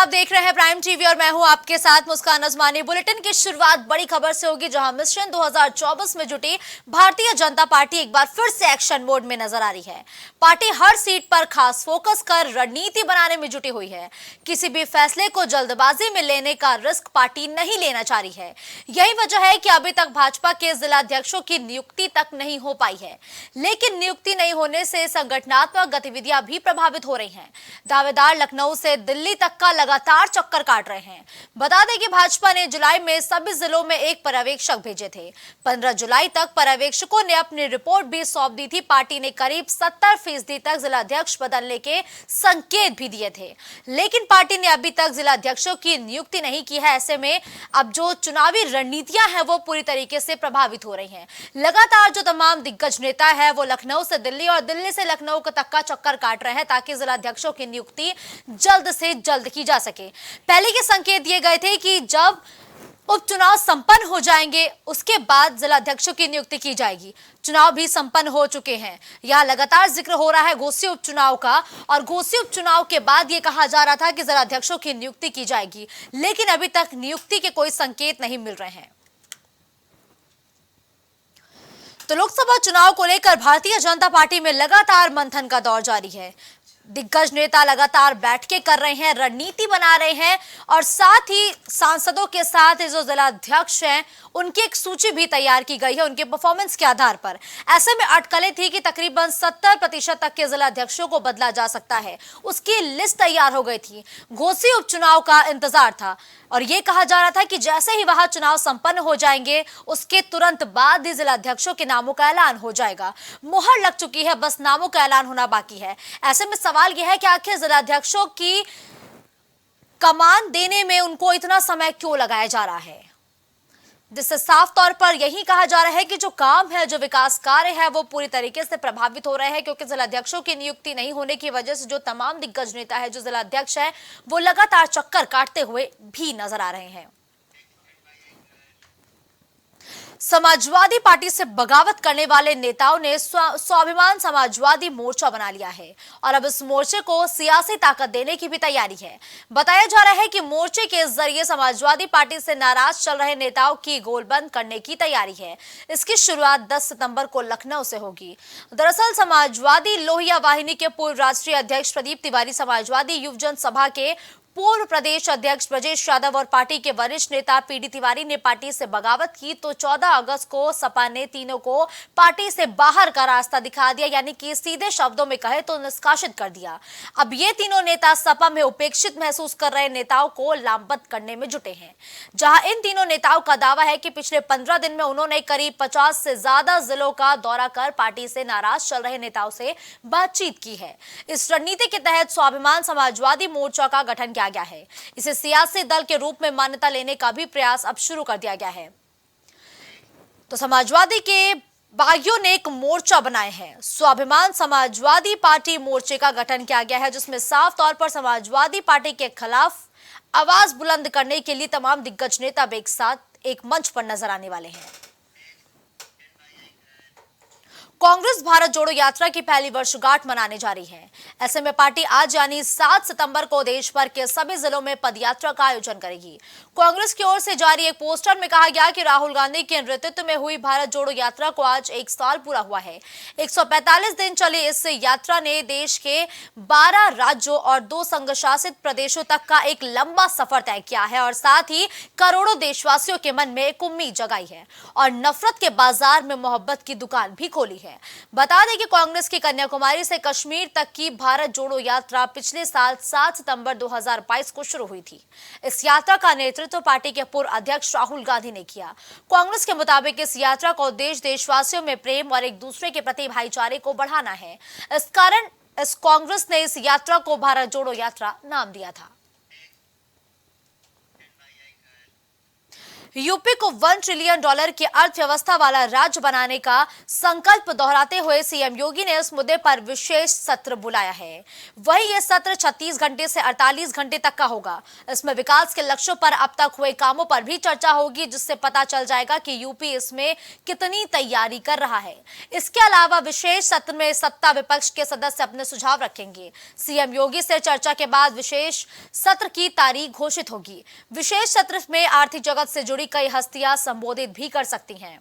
आप देख रहे हैं प्राइम टीवी और मैं हूं आपके साथ मुस्कान अजमानी। बुलेटिन की शुरुआत बड़ी खबर से होगी, जहां मिशन 2024 में जुटी भारतीय जनता पार्टी एक बार फिर से एक्शन मोड में नजर आ रही है। पार्टी हर सीट पर खास फोकस कर रणनीति बनाने में जुटी हुई है। किसी भी फैसले को जल्दबाजी में लेने का रिस्क पार्टी नहीं लेना चाह रही है। यही वजह है कि अभी तक भाजपा के जिलाध्यक्षों की नियुक्ति तक नहीं हो पाई है, लेकिन नियुक्ति नहीं होने से संगठनात्मक गतिविधियां भी प्रभावित हो रही हैं। दावेदार लखनऊ से दिल्ली तक का लगातार चक्कर काट रहे हैं। बता दें कि भाजपा ने जुलाई में सभी जिलों में एक पर्यवेक्षक भेजे थे। 15 जुलाई तक पर्यवेक्षकों ने अपनी रिपोर्ट भी सौंप दी थी। पार्टी ने करीब 70% तक जिलाध्यक्ष बदलने के संकेत भी दिए थे, लेकिन पार्टी ने अभी तक जिलाध्यक्षों की नियुक्ति नहीं की है। ऐसे में अब जो चुनावी रणनीतियां हैं वो पूरी तरीके से प्रभावित हो रही हैं। लगातार जो तमाम दिग्गज नेता है वो लखनऊ से दिल्ली और दिल्ली से लखनऊ तक का चक्कर काट रहे हैं, ताकि जिलाध्यक्षों की नियुक्ति जल्द से जल्द की जा सके। पहले ये संकेत दिए गए थे कि जब उपचुनाव संपन्न हो जाएंगे उसके बाद जिलाध्यक्षों की नियुक्ति की जाएगी। चुनाव भी संपन्न हो चुके हैं। यह लगातार जिक्र हो रहा है घोसी उपचुनाव का, और घोसी उपचुनाव के बाद यह कहा जा रहा था कि जिलाध्यक्षों की नियुक्ति की जाएगी, लेकिन अभी तक नियुक्ति के कोई संकेत नहीं मिल रहे हैं। तो लोकसभा चुनाव को लेकर भारतीय जनता पार्टी में लगातार मंथन का दौर जारी है। दिग्गज नेता लगातार बैठकें कर रहे हैं, रणनीति बना रहे हैं, और साथ ही सांसदों के साथ जो जिलाध्यक्ष हैं उनकी एक सूची भी तैयार की गई है उनके परफॉर्मेंस के आधार पर। ऐसे में अटकलें थी कि तकरीबन 70% तक के जिलाध्यक्षों को बदला जा सकता है। उसकी लिस्ट तैयार हो गई थी। घोसी उपचुनाव का इंतजार था और यह कहा जा रहा था कि जैसे ही वहां चुनाव संपन्न हो जाएंगे उसके तुरंत बाद ही जिलाध्यक्षों के नामों का ऐलान हो जाएगा। मुहर लग चुकी है, बस नामों का ऐलान होना बाकी है। ऐसे में सवाल यह है कि आखिर जिलाध्यक्षों की कमान देने में उनको इतना समय क्यों लगाया जा रहा है, जिससे साफ तौर पर यही कहा जा रहा है कि जो काम है, जो विकास कार्य है, वो पूरी तरीके से प्रभावित हो रहे हैं, क्योंकि जिलाध्यक्षों की नियुक्ति नहीं होने की वजह से जो तमाम दिग्गज नेता है, जो जिलाध्यक्ष है, वो लगातार चक्कर काटते हुए भी नजर आ रहे हैं। समाजवादी पार्टी से बगावत करने वाले नेताओं ने स्वाभिमान समाजवादी मोर्चा बना लिया है और अब इस मोर्चे को सियासी ताकत देने की भी तैयारी है। बताया जा रहा है कि मोर्चे के जरिए समाजवादी पार्टी से नाराज चल रहे नेताओं की गोलबंद करने की तैयारी है। इसकी शुरुआत 10 सितंबर को लखनऊ से होगी। दरअसल समाजवादी लोहिया वाहिनी के पूर्व राष्ट्रीय अध्यक्ष प्रदीप तिवारी, समाजवादी युवजन सभा के पूर्व प्रदेश अध्यक्ष ब्रजेश यादव और पार्टी के वरिष्ठ नेता पीडी तिवारी ने पार्टी से बगावत की, तो 14 अगस्त को सपा ने तीनों को पार्टी से बाहर का रास्ता दिखा दिया, यानी कि सीधे शब्दों में कहे तो निष्कासित कर दिया। अब ये तीनों नेता सपा में उपेक्षित महसूस कर रहे नेताओं को लामबंद करने में जुटे हैं। जहां इन तीनों नेताओं का दावा है कि पिछले 15 दिन में उन्होंने करीब 50 से ज्यादा जिलों का दौरा कर पार्टी से नाराज चल रहे नेताओं से बातचीत की है। इस रणनीति के तहत स्वाभिमान समाजवादी मोर्चा का गठन किया गया है। इसे सियासी दल के रूप में मान्यता लेने का भी प्रयास अब शुरू कर दिया गया है। तो समाजवादी के बागियों ने एक मोर्चा बनाए हैं। स्वाभिमान समाजवादी पार्टी मोर्चे का गठन किया गया है, जिसमें साफ तौर पर समाजवादी पार्टी के खिलाफ आवाज बुलंद करने के लिए तमाम दिग्गज नेता एक साथ एक मंच पर नजर आने वाले हैं। कांग्रेस भारत जोड़ो यात्रा की पहली वर्षगांठ मनाने जा रही है। ऐसे में पार्टी आज यानी 7 सितंबर को देश भर के सभी जिलों में पदयात्रा का आयोजन करेगी। कांग्रेस की ओर से जारी एक पोस्टर में कहा गया कि राहुल गांधी के नेतृत्व में हुई भारत जोड़ो यात्रा को आज 1 साल पूरा हुआ है। 145 दिन चली इस यात्रा ने देश के 12 राज्यों और 2 संघ शासित प्रदेशों तक का एक लंबा सफर तय किया है और साथ ही करोड़ों देशवासियों के मन में एक उम्मीद जगाई है और नफरत के बाजार में मोहब्बत की दुकान भी खोली है। बता दें कि कांग्रेस की कन्याकुमारी से कश्मीर तक की भारत जोड़ो यात्रा पिछले साल 7 सितंबर 2022 को शुरू हुई थी। इस यात्रा का नेतृत्व पार्टी के पूर्व अध्यक्ष राहुल गांधी ने किया। कांग्रेस के मुताबिक इस यात्रा का उद्देश्य देशवासियों में प्रेम और एक दूसरे के प्रति भाईचारे को बढ़ाना है। इस कारण इस कांग्रेस ने इस यात्रा को भारत जोड़ो यात्रा नाम दिया था। यूपी को $1 ट्रिलियन की अर्थव्यवस्था वाला राज्य बनाने का संकल्प दोहराते हुए सीएम योगी ने इस मुद्दे पर विशेष सत्र बुलाया है। वहीं यह सत्र 36 घंटे से 48 घंटे तक का होगा। इसमें विकास के लक्ष्यों पर अब तक हुए कामों पर भी चर्चा होगी, जिससे पता चल जाएगा कि यूपी इसमें कितनी तैयारी कर रहा है। इसके अलावा विशेष सत्र में सत्ता विपक्ष के सदस्य अपने सुझाव रखेंगे। सीएम योगी से चर्चा के बाद विशेष सत्र की तारीख घोषित होगी। विशेष सत्र में आर्थिक जगत से जुड़ी कई हस्तियां संबोधित भी कर सकती हैं।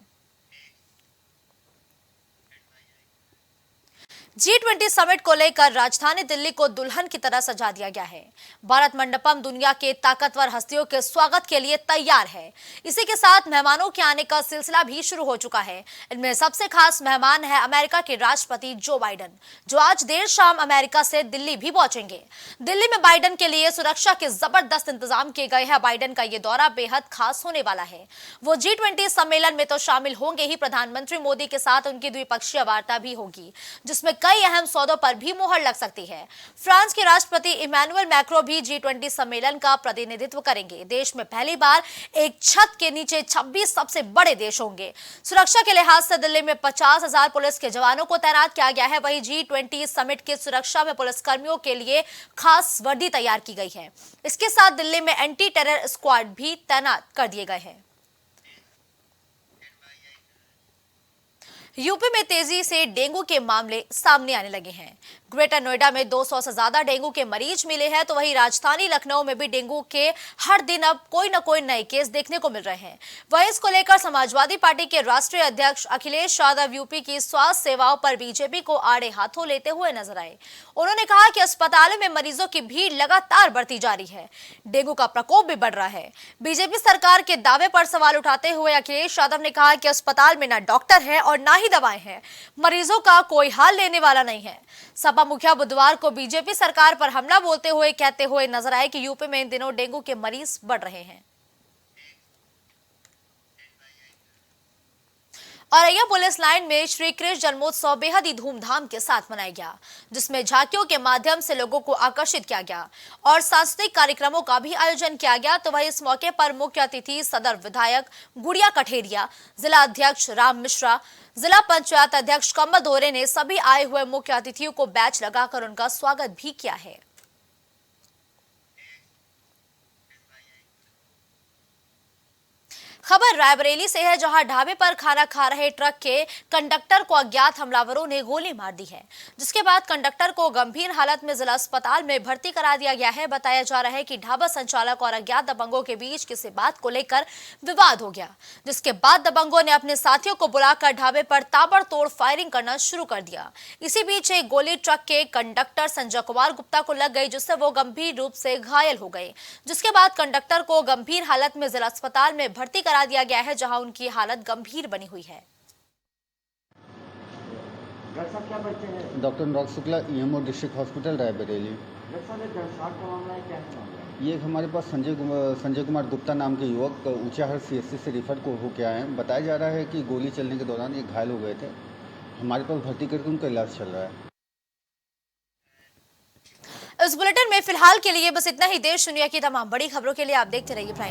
G20 समिट को लेकर राजधानी दिल्ली को दुल्हन की तरह सजा दिया गया है। भारत मंडपम दुनिया के ताकतवर हस्तियों के स्वागत के लिए तैयार है। इसी के साथ मेहमानों के आने का सिलसिला भी शुरू हो चुका है। इनमें सबसे खास मेहमान है अमेरिका के राष्ट्रपति जो बाइडेन, जो आज देर शाम अमेरिका से दिल्ली भी पहुंचेंगे। दिल्ली में बाइडेन के लिए सुरक्षा के जबरदस्त इंतजाम किए गए हैं। बाइडेन का ये दौरा बेहद खास होने वाला है। वो G20 सम्मेलन में तो शामिल होंगे ही, प्रधानमंत्री मोदी के साथ उनकी द्विपक्षीय वार्ता भी होगी, जिसमें कई अहम सौदों पर भी मुहर लग सकती है। फ्रांस के राष्ट्रपति इमैनुअल मैक्रों भी G20 सम्मेलन का प्रतिनिधित्व करेंगे। देश में पहली बार एक छत के नीचे 26 सबसे बड़े देश होंगे। सुरक्षा के लिहाज से दिल्ली में 50,000 पुलिस के जवानों को तैनात किया गया है। वहीं G20 समिट की सुरक्षा में पुलिसकर्मियों के लिए खास वर्दी तैयार की गई है। इसके साथ दिल्ली में एंटी टेरर स्क्वाड भी तैनात कर दिए गए हैं। यूपी में तेजी से डेंगू के मामले सामने आने लगे हैं। ग्रेटर नोएडा में 200 से ज्यादा डेंगू के मरीज मिले हैं, तो वहीं राजधानी लखनऊ में भी डेंगू के हर दिन अब कोई न कोई नए केस देखने को मिल रहे हैं। वहीं इसको लेकर समाजवादी पार्टी के राष्ट्रीय अध्यक्ष अखिलेश यादव यूपी की स्वास्थ्य सेवाओं पर बीजेपी को आड़े हाथों लेते हुए नजर आए। उन्होंने कहा कि अस्पतालों में मरीजों की भीड़ लगातार बढ़ती जा रही है, डेंगू का प्रकोप भी बढ़ रहा है। बीजेपी सरकार के दावे पर सवाल उठाते हुए अखिलेश यादव ने कहा कि अस्पताल में न डॉक्टर है और न ही दवाएं हैं, मरीजों का कोई हाल लेने वाला नहीं है। सपा मुखिया बुधवार को बीजेपी सरकार पर हमला बोलते हुए कहते हुए नजर आए कि यूपी में इन दिनों डेंगू के मरीज बढ़ रहे हैं। औरैया पुलिस लाइन में श्री कृष्ण जन्मोत्सव बेहद ही धूमधाम के साथ मनाया गया, जिसमें झांकियों के माध्यम से लोगों को आकर्षित किया गया और सांस्कृतिक कार्यक्रमों का भी आयोजन किया गया। तो वहीं इस मौके पर मुख्य अतिथि सदर विधायक गुड़िया कठेरिया, जिला अध्यक्ष राम मिश्रा, जिला पंचायत अध्यक्ष कमल दोहरे ने सभी आए हुए मुख्य अतिथियों को बैच लगाकर उनका स्वागत भी किया है। खबर रायबरेली से है, जहां ढाबे पर खाना खा रहे ट्रक के कंडक्टर को अज्ञात हमलावरों ने गोली मार दी है, जिसके बाद कंडक्टर को गंभीर हालत में जिला अस्पताल में भर्ती करा दिया गया है। बताया जा रहा है कि ढाबा संचालक और अज्ञात दबंगों के बीच किसी बात को लेकर विवाद हो गया, जिसके बाद दबंगों ने अपने साथियों को बुलाकर ढाबे पर ताबड़तोड़ फायरिंग करना शुरू कर दिया। इसी बीच एक गोली ट्रक के कंडक्टर संजय कुमार गुप्ता को लग गई, जिससे वो गंभीर रूप से घायल हो गए। जिसके बाद कंडक्टर को गंभीर हालत में जिला अस्पताल में भर्ती करा दिया गया है, जहां उनकी हालत गंभीर बनी हुई है। Doctor Anurag Shukla, EMO district hospital Raebareli. ये हमारे पास संजय कुमार गुप्ता नाम के युवक ऊंचाहर सीएससी से रिफर को होकर आए हैं। बताया जा रहा है कि गोली चलने के दौरान ये घायल हो गए थे। हमारे पास भर्ती करके उनका इलाज चल रहा है। इस बुलेटिन में फिलहाल के लिए बस इतना ही। देश दुनिया की तमाम बड़ी खबरों के लिए आप देखते रहिए प्राइम।